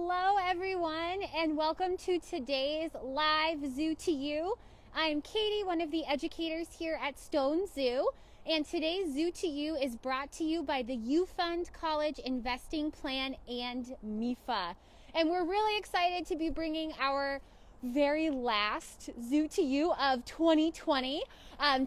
Hello everyone and welcome to today's live Zoo to You. I'm Katie, one of the educators here at Stone Zoo, and today's Zoo to You is brought to you by the U.Fund College Investing Plan and MEFA. And we're really excited to be bringing our very last Zoo to You of 2020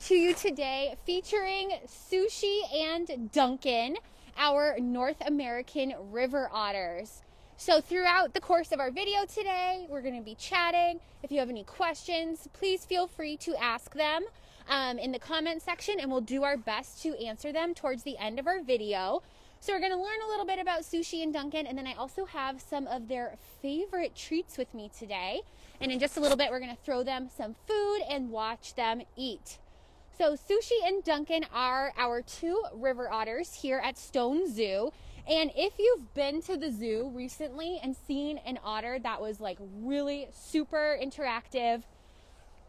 to you today, featuring Sushi and Duncan, our North American river otters. So throughout the course of our video today, we're going to be chatting. If you have any questions, please feel free to ask them in the comment section, and we'll do our best to answer them towards the end of our video. So we're going to learn a little bit about Sushi and Duncan, and then I also have some of their favorite treats with me today. And in just a little bit, we're going to throw them some food and watch them eat. So Sushi and Duncan are our two river otters here at Stone Zoo. And if you've been to the zoo recently and seen an otter that was like really super interactive,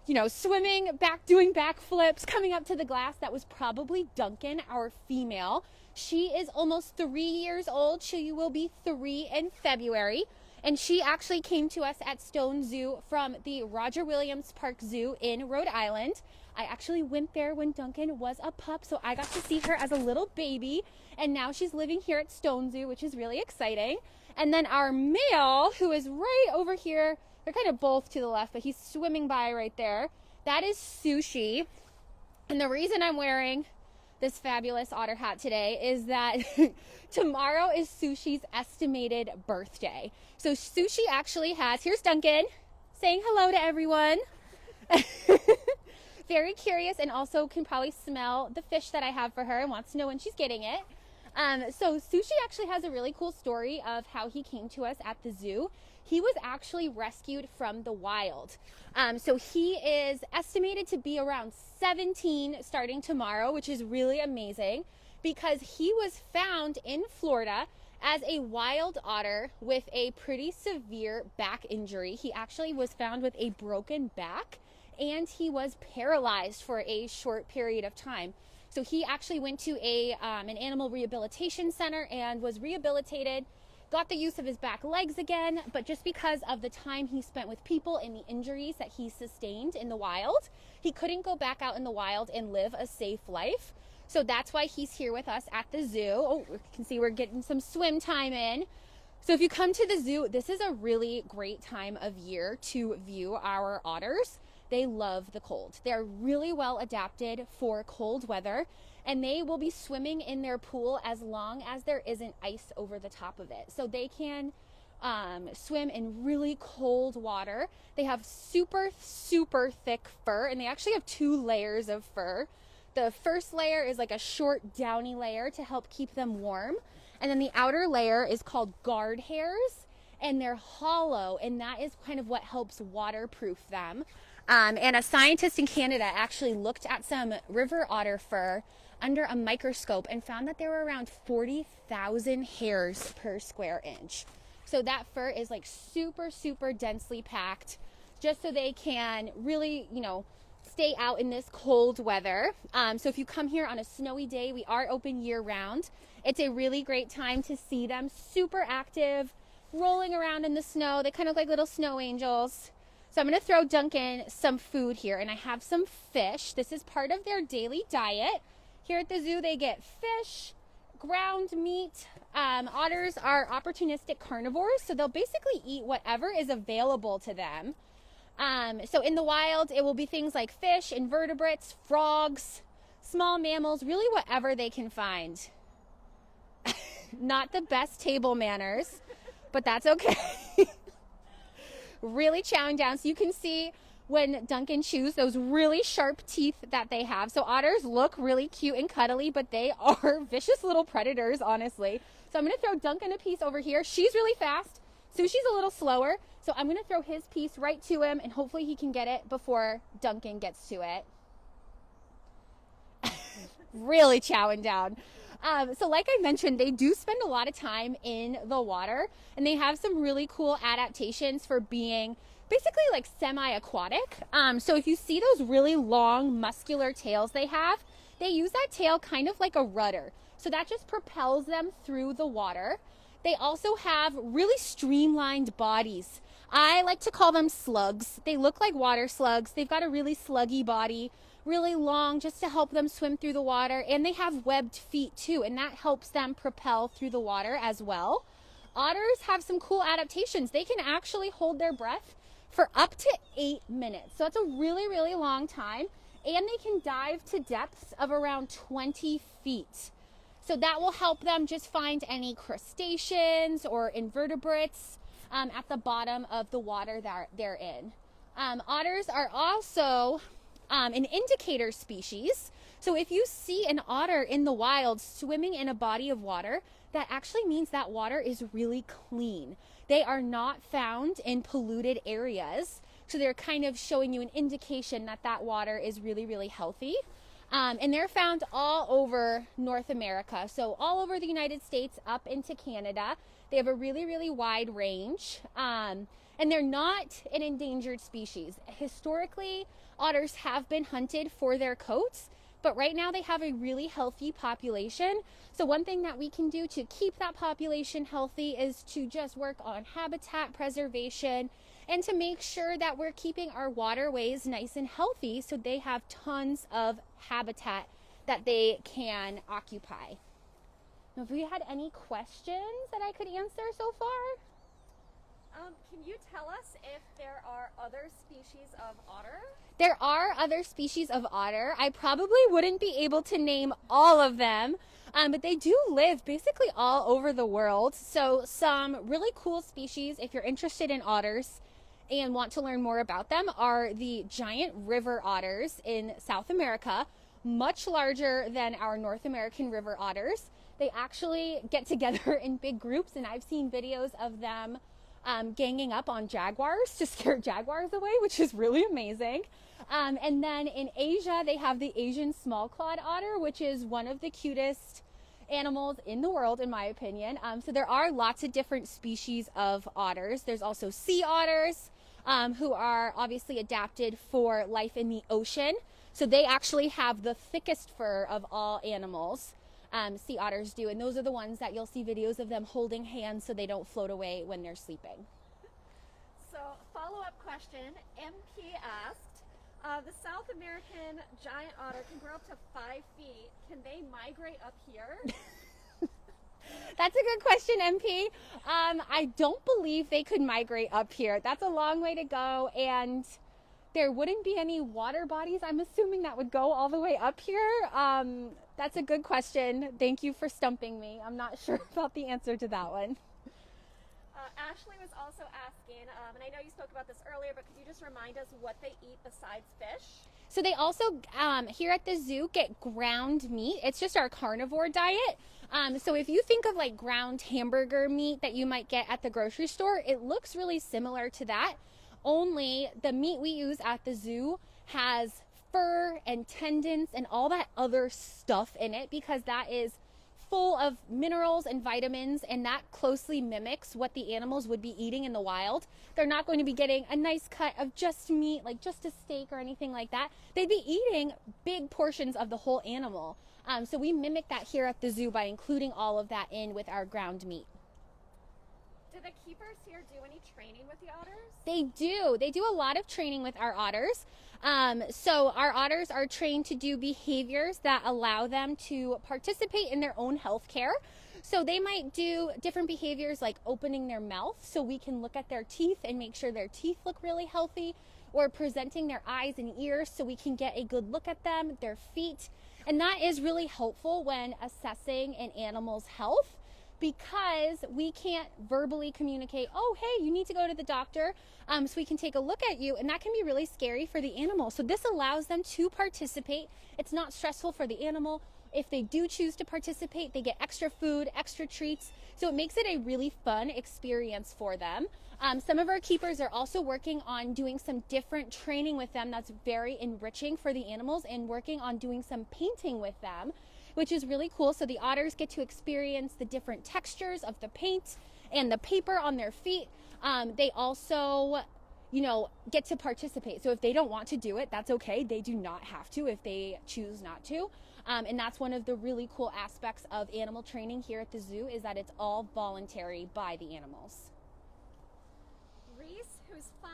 you know, swimming back, doing backflips, coming up to the glass, that was probably Duncan, our female. She is almost 3 years old. She will be 3 in February. And she actually came to us at Stone Zoo from the Roger Williams Park Zoo in Rhode Island. I actually went there when Duncan was a pup, so I got to see her as a little baby. And now she's living here at Stone Zoo, which is really exciting. And then our male, who is right over here, they're kind of both to the left, but he's swimming by right there. That is Sushi. And the reason I'm wearing this fabulous otter hat today is that tomorrow is Sushi's estimated birthday. So Sushi actually has, here's Duncan saying hello to everyone. Very curious, and also can probably smell the fish that I have for her and wants to know when she's getting it. So Sushi actually has a really cool story of how he came to us at the zoo. He was actually rescued from the wild. So he is estimated to be around 17 starting tomorrow, which is really amazing because he was found in Florida as a wild otter with a pretty severe back injury. He actually was found with a broken back, and he was paralyzed for a short period of time. So he actually went to an animal rehabilitation center and was rehabilitated, got the use of his back legs again, but just because of the time he spent with people and the injuries that he sustained in the wild, he couldn't go back out in the wild and live a safe life. So that's why he's here with us at the zoo. Oh, you can see we're getting some swim time in. So if you come to the zoo, this is a really great time of year to view our otters. They love the cold. They're really well adapted for cold weather, and they will be swimming in their pool as long as there isn't ice over the top of it. So they can swim in really cold water. They have super, super thick fur, and they actually have 2 layers of fur. The first layer is like a short downy layer to help keep them warm. And then the outer layer is called guard hairs, and they're hollow, and that is kind of what helps waterproof them. And a scientist in Canada actually looked at some river otter fur under a microscope and found that there were around 40,000 hairs per square inch. So that fur is like super, super densely packed just so they can really, you know, stay out in this cold weather. So if you come here on a snowy day, we are open year round. It's a really great time to see them super active, rolling around in the snow. They kind of look like little snow angels. So I'm going to throw Duncan some food here, and I have some fish. This is part of their daily diet. Here at the zoo, they get fish, ground meat. Otters are opportunistic carnivores, so they'll basically eat whatever is available to them. So in the wild, it will be things like fish, invertebrates, frogs, small mammals, really whatever they can find. Not the best table manners, but that's okay. Really chowing down. So you can see when Duncan chews those really sharp teeth that they have. So otters look really cute and cuddly, but they are vicious little predators, honestly. So I'm going to throw Duncan a piece over here. She's really fast. Sushi's a little slower. So I'm going to throw his piece right to him, and hopefully he can get it before Duncan gets to it. Really chowing down. So like I mentioned, they do spend a lot of time in the water, and they have some really cool adaptations for being basically like semi-aquatic. So if you see those really long muscular tails they have, they use that tail kind of like a rudder. So that just propels them through the water. They also have really streamlined bodies. I like to call them slugs. They look like water slugs. They've got a really sluggy body, really long, just to help them swim through the water. And they have webbed feet too, and that helps them propel through the water as well. Otters have some cool adaptations. They can actually hold their breath for up to 8 minutes. So that's a really, really long time. And they can dive to depths of around 20 feet. So that will help them just find any crustaceans or invertebrates at the bottom of the water that they're in. Otters are also an indicator species. So if you see an otter in the wild swimming in a body of water, that actually means that water is really clean. They are not found in polluted areas. So they're kind of showing you an indication that that water is really, really healthy. And they're found all over North America. So all over the United States up into Canada. They have a really, really wide range. And they're not an endangered species. Historically, otters have been hunted for their coats, but right now they have a really healthy population. So one thing that we can do to keep that population healthy is to just work on habitat preservation and to make sure that we're keeping our waterways nice and healthy so they have tons of habitat that they can occupy. Now, if we had any questions that I could answer so far? Can you tell us if there are other species of otter? There are other species of otter. I probably wouldn't be able to name all of them, but they do live basically all over the world. So some really cool species, if you're interested in otters and want to learn more about them, are the giant river otters in South America, much larger than our North American river otters. They actually get together in big groups, and I've seen videos of them ganging up on jaguars to scare jaguars away, which is really amazing. And then in Asia, they have the Asian small-clawed otter, which is one of the cutest animals in the world, in my opinion. So there are lots of different species of otters. There's also sea otters, who are obviously adapted for life in the ocean. So they actually have the thickest fur of all animals. Sea otters do, and those are the ones that you'll see videos of them holding hands so they don't float away when they're sleeping. So, follow-up question, MP asked, the South American giant otter can grow up to 5 feet. Can they migrate up here? That's a good question, MP. I don't believe they could migrate up here. That's a long way to go, and there wouldn't be any water bodies, I'm assuming, that would go all the way up here. That's a good question. Thank you for stumping me. I'm not sure about the answer to that one. Ashley was also asking, and I know you spoke about this earlier, but could you just remind us what they eat besides fish? So they also, here at the zoo, get ground meat. It's just our carnivore diet. So if you think of like ground hamburger meat that you might get at the grocery store, it looks really similar to that. Only the meat we use at the zoo has fur and tendons and all that other stuff in it, because that is full of minerals and vitamins, and that closely mimics what the animals would be eating in the wild. They're not going to be getting a nice cut of just meat, like just a steak or anything like that. They'd be eating big portions of the whole animal. So we mimic that here at the zoo by including all of that in with our ground meat. Do the keepers here do any training with the otters? They do. They do a lot of training with our otters. So our otters are trained to do behaviors that allow them to participate in their own health care. So they might do different behaviors like opening their mouth so we can look at their teeth and make sure their teeth look really healthy, or presenting their eyes and ears so we can get a good look at them, their feet. And that is really helpful when assessing an animal's health, because we can't verbally communicate, oh, hey, you need to go to the doctor, so we can take a look at you, and that can be really scary for the animal. So this allows them to participate. It's not stressful for the animal. If they do choose to participate, they get extra food, extra treats, so it makes it a really fun experience for them. Some of our keepers are also working on doing some different training with them that's very enriching for the animals, and working on doing some painting with them, which is really cool. So the otters get to experience the different textures of the paint and the paper on their feet. They also get to participate. So if they don't want to do it, that's okay. They do not have to if they choose not to. And that's one of the really cool aspects of animal training here at the zoo, is that it's all voluntary by the animals. Reese, who's 5,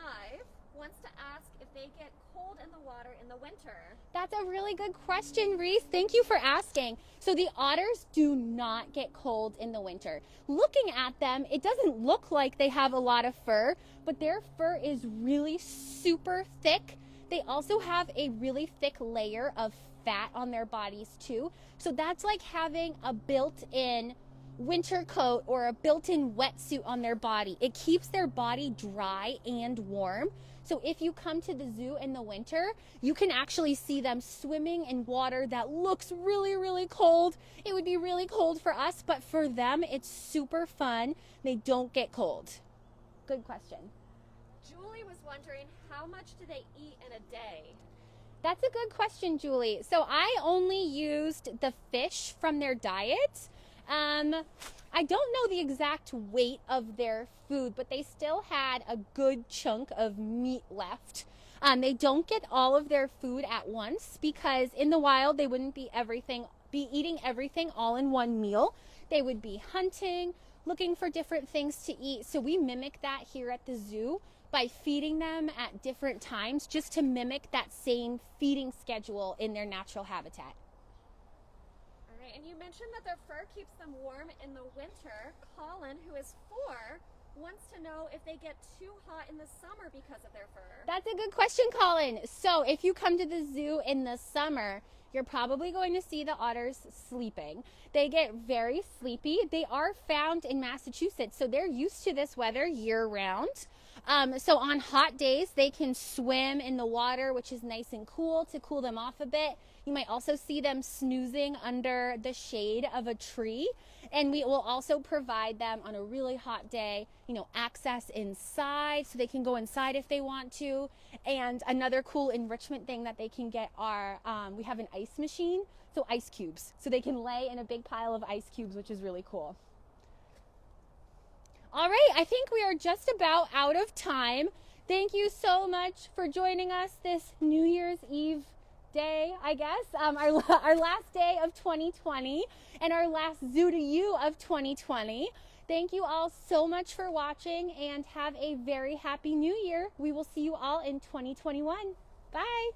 wants to ask if they get cold in the water in the winter. That's a really good question, Reese. Thank you for asking. So the otters do not get cold in the winter. Looking at them, it doesn't look like they have a lot of fur, but their fur is really super thick. They also have a really thick layer of fat on their bodies too. So that's like having a built-in winter coat or a built-in wetsuit on their body. It keeps their body dry and warm. So if you come to the zoo in the winter, you can actually see them swimming in water that looks really, really cold. It would be really cold for us, but for them, it's super fun. They don't get cold. Good question. Julie was wondering, how much do they eat in a day? That's a good question, Julie. So I only used the fish from their diet. I don't know the exact weight of their food, but they still had a good chunk of meat left. They don't get all of their food at once, because in the wild they wouldn't be eating everything all in one meal. They would be hunting, looking for different things to eat. So we mimic that here at the zoo by feeding them at different times, just to mimic that same feeding schedule in their natural habitat. And you mentioned that their fur keeps them warm in the winter. Colin, who is 4, wants to know if they get too hot in the summer because of their fur. That's a good question, Colin. So if you come to the zoo in the summer, you're probably going to see the otters sleeping. They get very sleepy. They are found in Massachusetts, so they're used to this weather year round. So on hot days, they can swim in the water, which is nice and cool, to cool them off a bit. You might also see them snoozing under the shade of a tree. And we will also provide them on a really hot day, access inside, so they can go inside if they want to. And another cool enrichment thing that they can get are, we have an ice machine, so ice cubes. So they can lay in a big pile of ice cubes, which is really cool. All right, I think we are just about out of time. Thank you so much for joining us this New Year's Eve day, I guess, our last day of 2020 and our last Zoo to You of 2020. Thank you all so much for watching, and have a very happy new year. We will see you all in 2021. Bye.